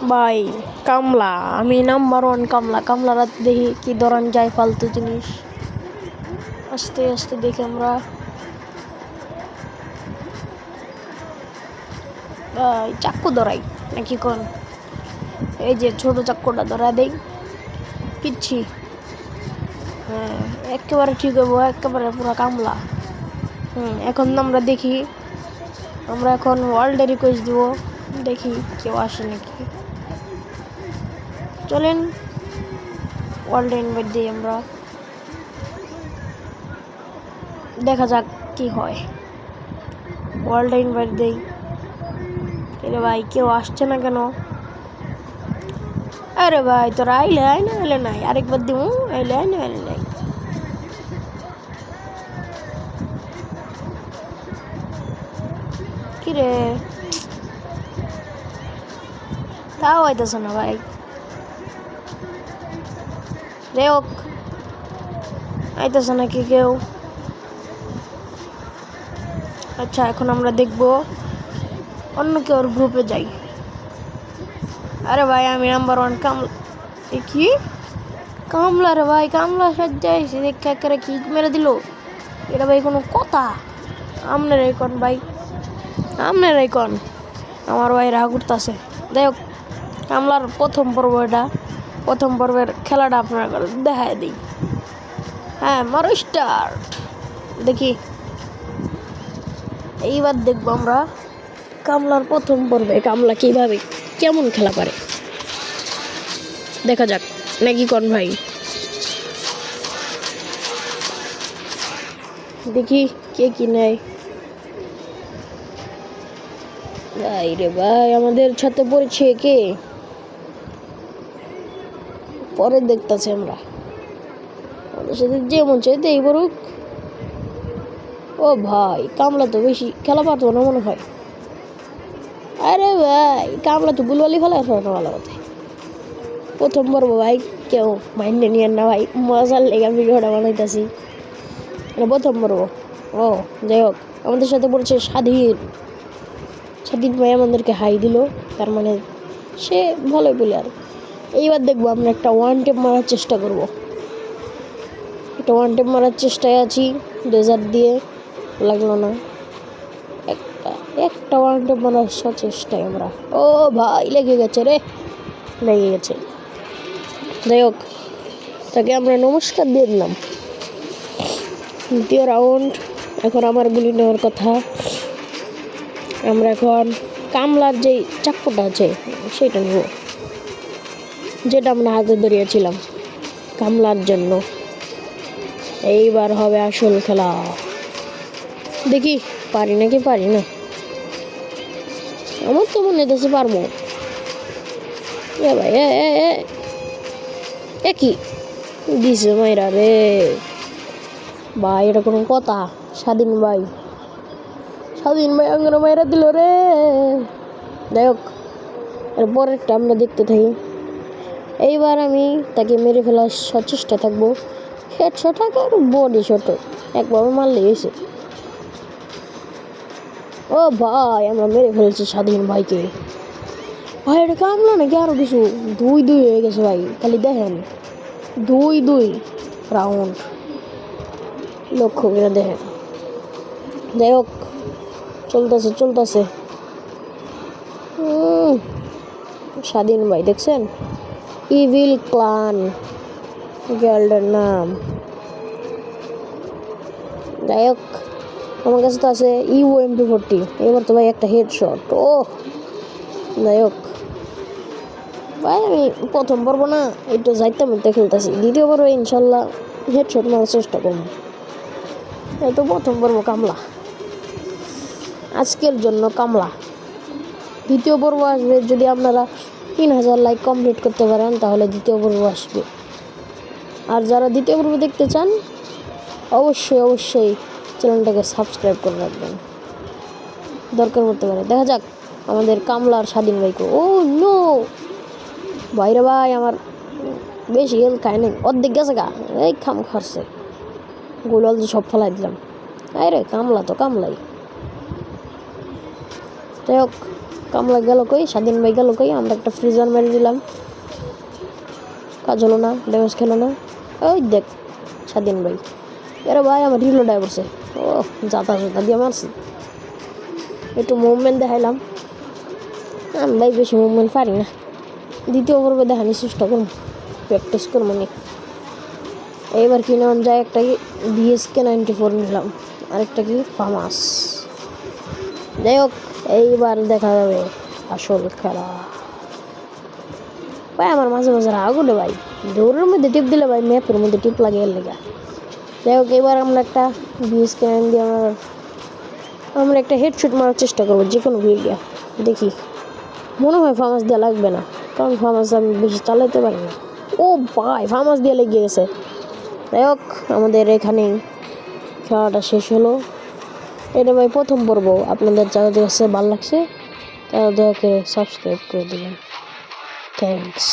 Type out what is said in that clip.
ভাই কামলা, আমি নাম্বার ওয়ান কামলা। কামলারা দেখি কি ধরান যায় ফালতু জিনিস। আস্তে আস্তে দেখি আমরা চাক্কু ধরাই নাকি কোন, এই যে ছোট চাক্কুটা ধরা দেই পিচ্ছি। হ্যাঁ একেবারে ঠিক হবো, একেবারে পুরো কামলা। এখন আমরা দেখি, আমরা এখন ওয়ার্ল্ডে রিকোয়েস্ট দিব, দেখি কেউ আসে নাকি। চলেন ওয়ার্ল্ডে ইনভাইট দিই আমরা, দেখা যাক কি হয়। ওয়ার্ল্ডে ইনভাইট দেই। আরে ভাই কেউ আসছে না কেন? আরে ভাই তোরা আইলে আয় না, এলে নাই, আরেকবার দিব, আইলে আয় না, এলে নাই। কিরে তাও আইতেছে না ভাই, রে ওক আইতেছে নাকি কেউ? আচ্ছা এখন আমরা দেখব অন্য কেউ গ্রুপে যাই। আরে ভাই আমি নাম্বার ওয়ান কামলা। কি কামলা রে ভাই, কামলা সজ্জায় দেখা করে কি মেরে দিল এটা ভাই, কোনো কথা? আমনের আইকন ভাই, আমনের আইকন। আমার ভাই রাগ উঠতেছে। যাই হোক কামলার প্রথম পর্ব, এটা প্রথম পর্বের খেলাটা আপনার দেখায় দিই। হ্যাঁ মারো স্টার্ট। দেখি এইবার দেখবো আমরা কামলার প্রথম পর্বে কামলা কিভাবে কেমন খেলা পারে, দেখা যাক নাকি কোন ভাই। দেখি কে কি নেয়। ভাই রে ভাই আমাদের সাথে পড়েছে কে, পরে দেখতেছি আমরা। আমাদের সাথে যে মন চাইতে এই বরুক। ও ভাই কামলা তো বেশি খেলা পারতো না মনে হয়। আরে ভাই কামলা তো গুলওয়ালি ফেলা ভালো কথা। প্রথম পর্ব ভাই, কেউ মাইন্ডে নিয়েন না ভাই, মজার লেগে ভিডিওটা বানাইতেছি। প্রথম পর্ব। ও যাই হোক আমাদের সাথে পড়েছে স্বাধীন। স্বাধীন ভাই আমাদেরকে হাই দিল, তার মানে সে ভালোই প্লেয়ার। এইবার দেখবো আমরা একটা ওয়ান টেপ মারার চেষ্টা করব। একটা ওয়ান টেপ মারার চেষ্টায় আছি, ডেজার্ট দিয়ে লাগলো না। একটা ওয়ান টেপ মারার চেষ্টায় আমরা। ও ভাই লেগে গেছে রে, লেগে গেছে। যাই হোক তাকে আমরা নমস্কার দিয়ে দিলাম। দ্বিতীয় রাউন্ড, এখন আমার গুলি নেওয়ার কথা। আমরা এখন কামলার যে চাক্কুটা আছে সেটা নেব, যেটা আমরা হাতে ধরিয়েছিলাম কামলার জন্য। এইবার হবে আসল খেলা, দেখি পারি নাকি পারি না। আমার তো মনে হচ্ছে পারবো। এ ভাই এ কি দিছে মাইরা রে ভাই, এটা কোনো কথা? স্বাধীন ভাই, স্বাধীন ভাই আঙ্গনে মাইরা দিল রে। যাই হোক এরপরেরটা আমরা দেখতে থাকি। এইবার আমি তাকে মেরে ফেলার সচেষ্টা থাকবো। হেডশট আর বডি শট একবার মারলে এসে। ও ভাই আমরা মেরে ফেলছি স্বাধীন ভাইকে। ভাই এটা কামলো নাকি আরো কিছু? 2-2 হয়ে গেছে ভাই, খালি দেখেন 2-2 রাউন্ড, লক্ষ্য করে দেখেন। যাই হোক চলতেছে। স্বাধীন ভাই দেখছেন, ইভিল ক্লান গিল্ডের নাম। যাই হোক আমার কাছে তো আছে UMP40। এবার তো ভাই একটা হেডশট। ও যাই হোক ভাই আমি প্রথম পর্ব না একটু যাইতে খেলতেছি, দ্বিতীয় পর্ব ইনশাল্লাহ হেডশট মারার চেষ্টা করবো। এই তো প্রথম পর্ব কামলা, আজকের জন্য কামলা। দ্বিতীয় পর্ব আসবে, যদি আপনারা 3000 লাইক কমপ্লিট করতে পারেন তাহলে দ্বিতীয় পর্ব আসবে। আর যারা দ্বিতীয় পর্ব দেখতে চান অবশ্যই চ্যানেলটাকে সাবস্ক্রাইব করে রাখবেন, দরকার পড়তে পারে। দেখা যাক আমাদের কামলার স্বাধীন ভাইকে। ও নো ভাইরে ভাই আমার বেশি হেল খায় নাই, অর্ধেক গেছে গা, এই খাম খাচ্ছে গোলাল সব ফেলাই দিলাম। আরে কামলা তো কামলাই। যাই হোক কামলা গেল কই, স্বাধীন ভাই গেল কই, আমরা একটা ফ্রিজার মেরে দিলাম, কাজ হলো না, ড্যামেজ খেলো না। ওই দেখ স্বাধীন ভাই, এরা ভাই আমার রিলো ডাই করছে। ও যাতা জোতা দিয়ে মারছি, একটু মুভমেন্ট দেখাইলাম। আমি ভাই বেশি মুভমেন্ট পারি না, দ্বিতীয় পর্বে দেখানোর চেষ্টা করবো, প্র্যাকটিস করবো নি। এইবার কিনে যায় একটা কি BSK-94 নিলাম, আরেকটা কি ফামাস। যাই হোক, এইবার দেখা যাবে আসল খেলা। ভাই আমার মাঝে মাঝে রাগ উঠে ভাই, দৌড়ের মধ্যে টিপ দিলে ভাই ম্যাপের মধ্যে টিপ লাগে এর লেগা। যাই হোক, এবার আমরা একটা BSK-9 দিয়ে আমরা একটা হেডশট মারার চেষ্টা করবো যে কোনো ভিডিও। দেখি, মনে হয় ফামাস দেওয়া লাগবে না, কারণ ফামাস আমি বেশি চালাতে পারি না। ও ভাই ফামাস দিয়ে লেগে গেছে। যাই হোক, আমাদের এখানেই খেলাটা শেষ হলো। এটা ভাই প্রথম পর্ব, আপনাদের যাদের কাছে ভালো লাগছে তারা দয়া করে সাবস্ক্রাইব করে দিবেন। থ্যাংকস।